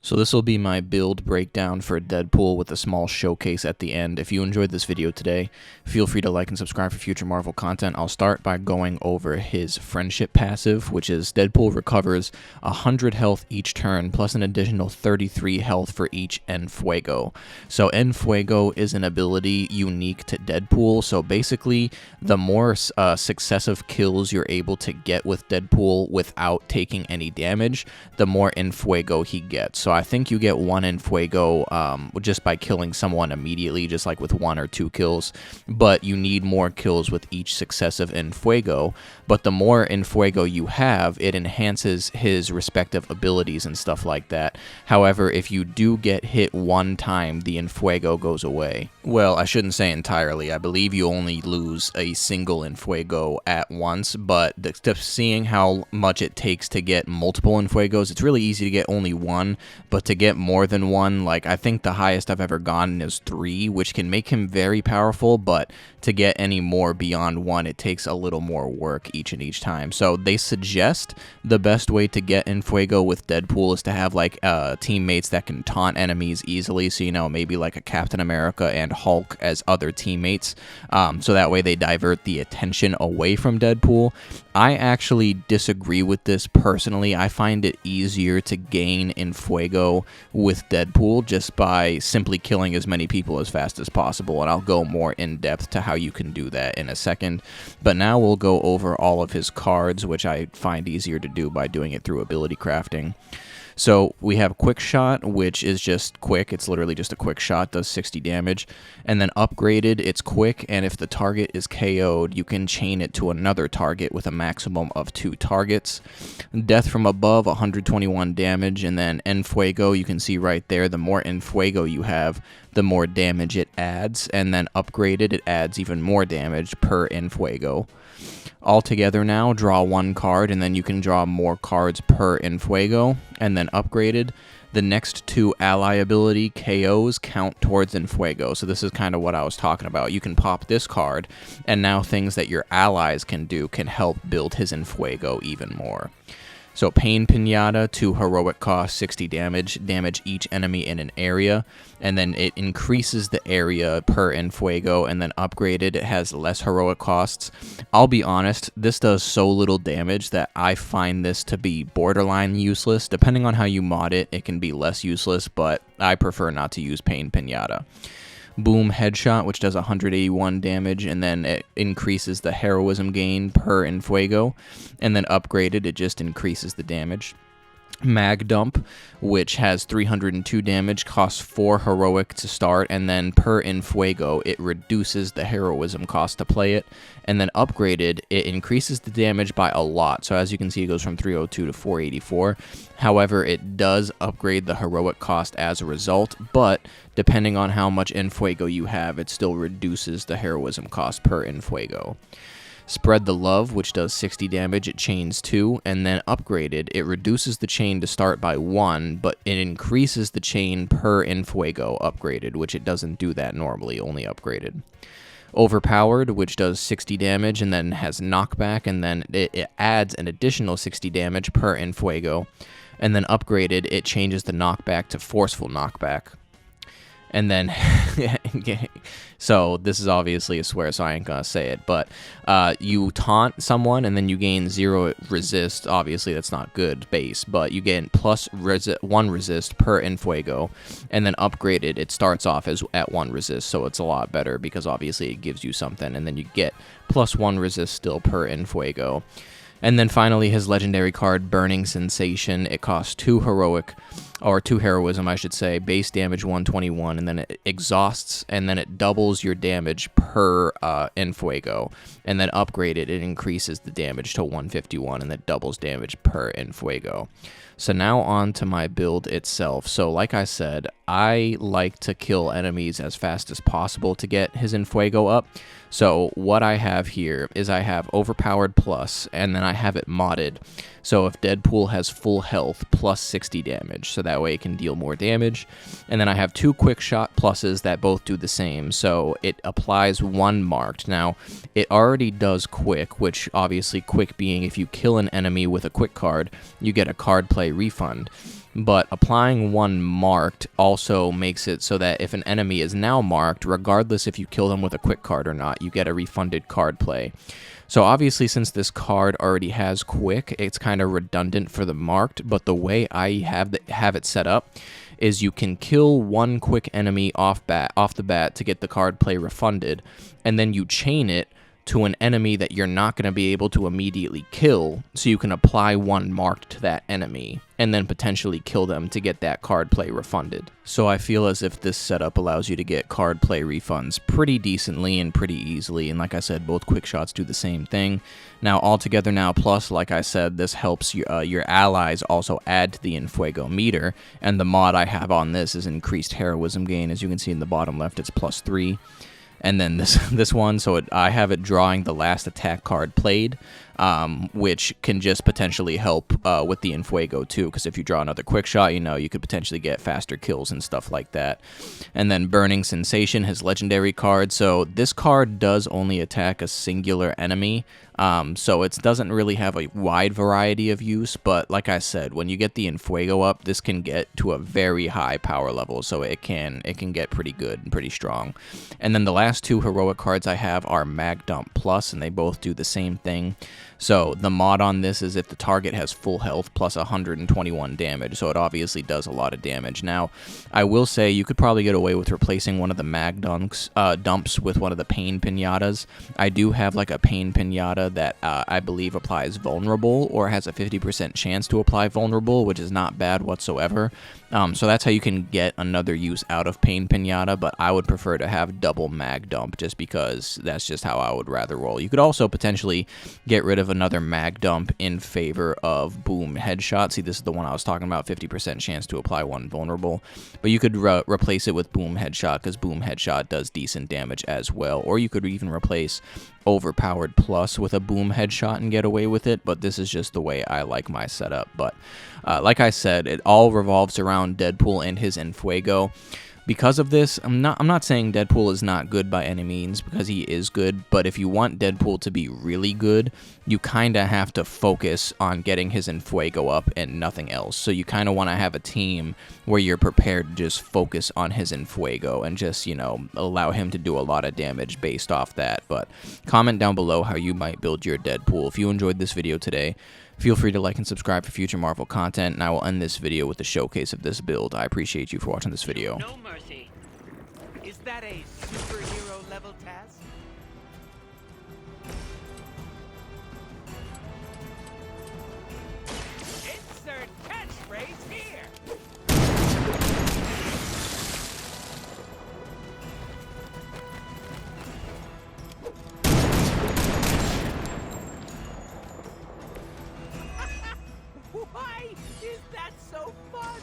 So this will be my build breakdown for Deadpool with a small showcase at the end. If you enjoyed this video today, feel free to like and subscribe for future Marvel content. I'll start by going over his friendship passive, which is Deadpool recovers 100 health each turn, plus an additional 33 health for each En Fuego. So En Fuego is an ability unique to Deadpool, so basically the more successive kills you're able to get with Deadpool without taking any damage, the more En Fuego he gets. So I think you get one En Fuego just by killing someone immediately, just like with 1 or 2 kills, but you need more kills with each successive En Fuego. But the more En Fuego you have, it enhances his respective abilities and stuff like that. However, if you do get hit one time, the En Fuego goes away. Well, I shouldn't say entirely. I believe you only lose a single En Fuego at once, but seeing how much it takes to get multiple En Fuegos, it's really easy to get only one. But to get more than one, like I think the highest I've ever gotten is 3, which can make him very powerful, but to get any more beyond 1, it takes a little more work each time. So they suggest the best way to get En Fuego with Deadpool is to have like teammates that can taunt enemies easily, so you know, maybe like a Captain America and Hulk as other teammates, so that way they divert the attention away from Deadpool. I actually disagree with this personally. I find it easier to gain En Fuego with Deadpool just by simply killing as many people as fast as possible, and I'll go more in depth to how you can do that in a second. But now we'll go over all of his cards, which I find easier to do by doing it through ability crafting. So we have Quick Shot, which is just quick. It's literally just a quick shot, does 60 damage. And then upgraded, it's quick, and if the target is KO'd, you can chain it to another target with a maximum of 2 targets. Death from above, 121 damage, and then En Fuego, you can see right there, the more En Fuego you have, the more damage it adds, and then upgraded, it adds even more damage per En Fuego. All together now, draw 1 card, and then you can draw more cards per En Fuego. And then upgraded, the next 2 ally ability KOs count towards En Fuego. So this is kind of what I was talking about. You can pop this card, and now things that your allies can do can help build his En Fuego even more. So Pain Pinata, 2 heroic cost, 60 damage, damage each enemy in an area, and then it increases the area per En Fuego, and then upgraded, it has less heroic costs. I'll be honest, this does so little damage that I find this to be borderline useless. Depending on how you mod it, it can be less useless, but I prefer not to use Pain Pinata. Boom Headshot, which does 181 damage, and then it increases the heroism gain per En Fuego, and then upgraded, it just increases the damage. Mag Dump, which has 302 damage, costs 4 heroic to start, and then per En Fuego, it reduces the heroism cost to play it, and then upgraded, it increases the damage by a lot. So as you can see, it goes from 302 to 484. However, it does upgrade the heroic cost as a result, but depending on how much En Fuego you have, it still reduces the heroism cost per En Fuego. Spread the Love, which does 60 damage, it chains 2, and then upgraded, it reduces the chain to start by 1, but it increases the chain per En Fuego upgraded, which it doesn't do that normally, only upgraded. Overpowered, which does 60 damage, and then has knockback, and then it adds an additional 60 damage per En Fuego, and then upgraded, it changes the knockback to Forceful Knockback. And then, so this is obviously a swear, so I ain't gonna say it, but you taunt someone, and then you gain 0 resist. Obviously, that's not good base, but you gain plus 1 resist per En Fuego, and then upgraded, it starts off as at 1 resist, so it's a lot better, because obviously it gives you something, and then you get plus 1 resist still per En Fuego. And then finally, his legendary card, Burning Sensation. It costs 2 heroic, or 2 heroism, I should say, base damage 121, and then it exhausts, and then it doubles your damage per En Fuego. And then upgraded, it increases the damage to 151, and that doubles damage per En Fuego. So now on to my build itself. So like I said, I like to kill enemies as fast as possible to get his En Fuego up. So what I have here is I have Overpowered Plus, and then I have it modded. So if Deadpool has full health, plus 60 damage, so that way it can deal more damage. And then I have 2 Quick Shot pluses that both do the same, so it applies 1 marked. Now, it already does quick, which obviously quick being if you kill an enemy with a quick card, you get a card play refund. but applying one marked also makes it so that if an enemy is now marked, regardless if you kill them with a quick card or not, you get a refunded card play. So obviously, since this card already has quick, it's kind of redundant for the marked, but the way I have it set up is you can kill one quick enemy off the bat to get the card play refunded, and then you chain it to an enemy that you're not going to be able to immediately kill, so you can apply one marked to that enemy and then potentially kill them to get that card play refunded. So I feel as if this setup allows you to get card play refunds pretty decently and pretty easily, and like I said, both quick shots do the same thing. Now altogether now, plus like I said, this helps your allies also add to the Enfuego meter, and the mod I have on this is increased heroism gain. As you can see in the bottom left, it's +3. And then this one, so I have it drawing the last attack card played, which can just potentially help with the Enfuego too, because if you draw another quick shot, you could potentially get faster kills and stuff like that. And then Burning Sensation, his legendary card, so this card does only attack a singular enemy, so it doesn't really have a wide variety of use, but like I said, when you get the Enfuego up, this can get to a very high power level, so it can get pretty good and pretty strong. And then the last two heroic cards I have are Mag Dump Plus, and they both do the same thing. So the mod on this is if the target has full health plus 121 damage, so it obviously does a lot of damage. Now, I will say you could probably get away with replacing one of the Mag Dumps with one of the Pain Pinatas. I do have like a Pain Pinata that I believe applies Vulnerable, or has a 50% chance to apply Vulnerable, which is not bad whatsoever. So that's how you can get another use out of Pain Pinata, but I would prefer to have double Mag Dump just because that's just how I would rather roll. You could also potentially get rid of another Mag Dump in favor of Boom Headshot. See, this is the one I was talking about, 50% chance to apply one Vulnerable, but you could replace it with Boom Headshot because Boom Headshot does decent damage as well, or you could even replace Overpowered Plus with a Boom Headshot and get away with it, but this is just the way I like my setup. But like I said, it all revolves around Deadpool and his Enfuego. Because of this, I'm not saying Deadpool is not good by any means, because he is good, but if you want Deadpool to be really good, you kind of have to focus on getting his Enfuego up and nothing else. So you kind of want to have a team where you're prepared to just focus on his Enfuego and just, allow him to do a lot of damage based off that. But comment down below how you might build your Deadpool. If you enjoyed this video today, feel free to like and subscribe for future Marvel content, and I will end this video with a showcase of this build. I appreciate you for watching this video. No mercy. Is that a superhero level task? Insert catchphrase here. Why is that so fun?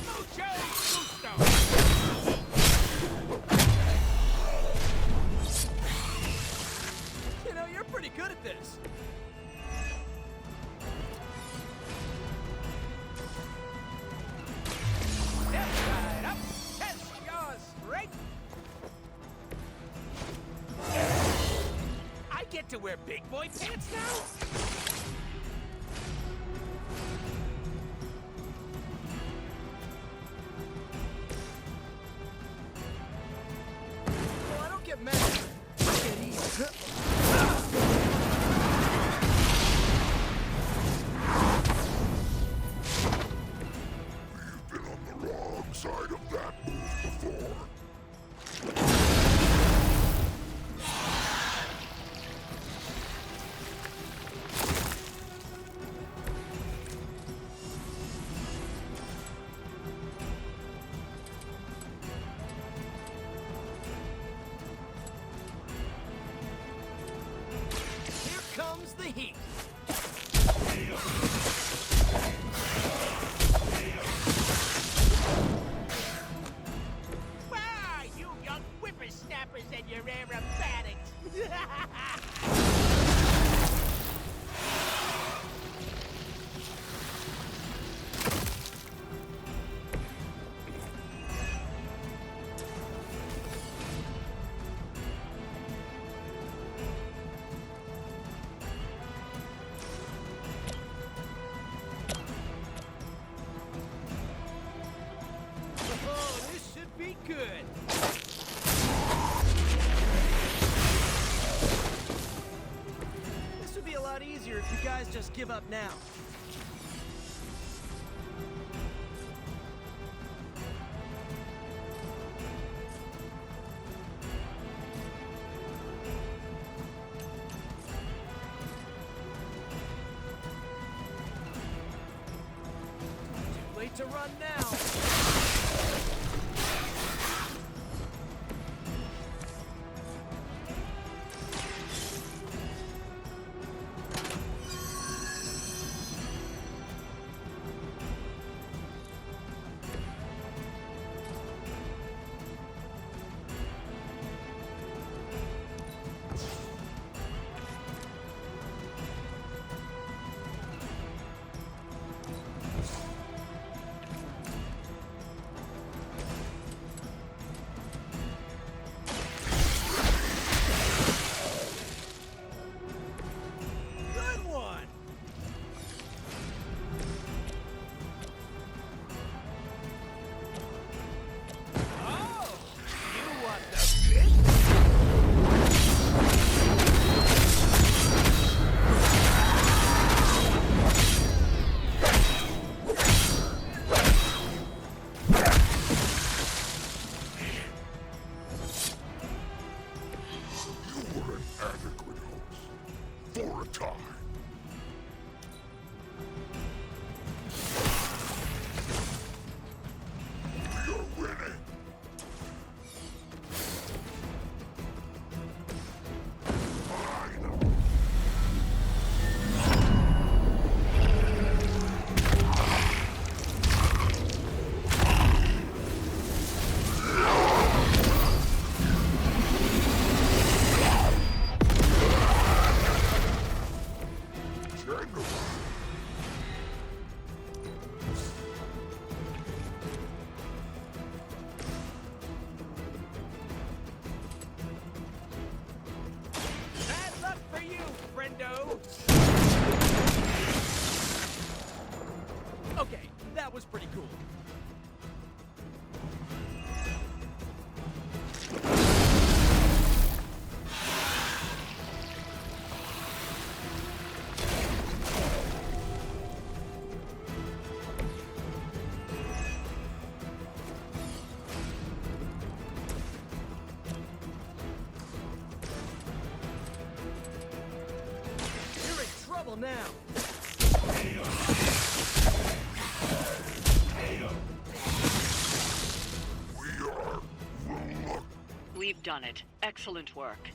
Mucho gusto. You're pretty good at this. Step right up. Test your strength. I get to wear big boy pants now? Well, I don't get mad. I get easy. You've been on the wrong side of that move before. Comes the heat. Wow, you young whippersnappers and your aerobatics. guys just give up now? Too late to run now. For a time. We are winning. Fine. Bad luck for you, friendo. Okay, that was pretty cool. You're in trouble now. We are reluctant. We've done it. Excellent work.